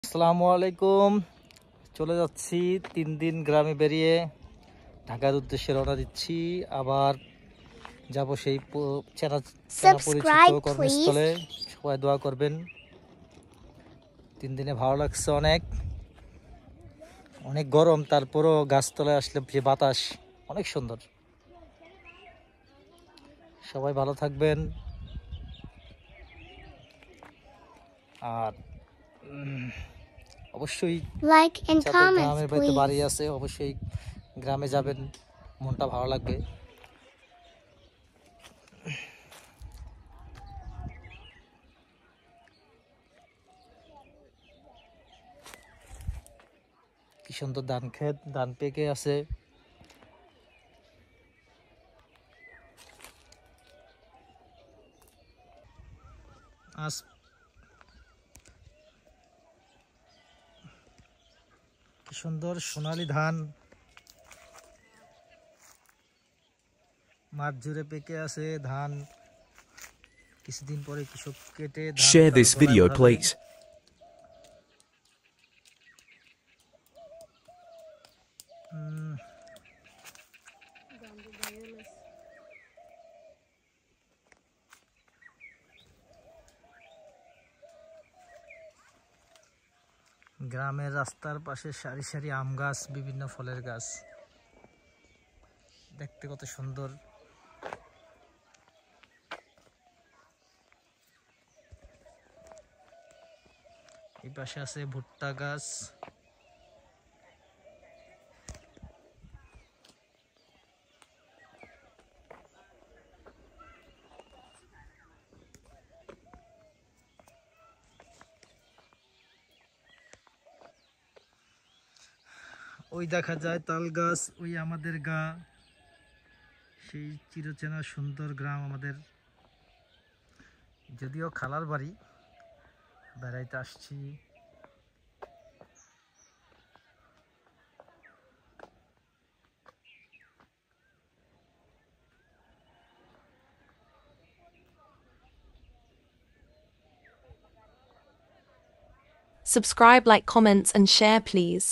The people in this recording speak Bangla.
আসসালামু আলাইকুম। চলে যাচ্ছি 3 দিন গ্রামে বেরিয়ে ঢাকার উদ্দেশ্যে রওনা দিচ্ছি। আবার যাব সেই চেনা চেনা পরিচিত Subscribe, please. কর্মস্থলে। সবাই দোয়া করবেন। 3 দিনে ভালো লাগছে, অনেক অনেক গরম, তারপরও গাছতলায় আসলে যে বাতাস অনেক সুন্দর। সবাই ভালো থাকবেন। আর অবশ্যই Like and যাদের comments, গ্রামের বাড়িতে বাড়ি please. আছে অবশ্যই গ্রামে যাবেন, মনটা ভালো লাগবে। কি সুন্দর ধান ক্ষেত, ধান পেকে আছে। আজ কি সুন্দর সোনালী ধান মাঠ জুড়ে পেকে আছে। ধান কিছুদিন পরে কৃষক কেটে ধান Share তার this গলায় video, ভরাবে। please. গ্রামের রাস্তার পাশে সারি সারি আম গাছ, বিভিন্ন ফলের গাছ, দেখতে কত সুন্দর। এই পাশে আছে ভুট্টা গাছ। ওই দেখা যায় তাল গাছ, ওই আমাদের গা, সেই চিরচেনা সুন্দর গ্রাম আমাদের। যদিও খালার বাড়ি, বেড়াইতে আসছি। Subscribe, like, comments, and share, please.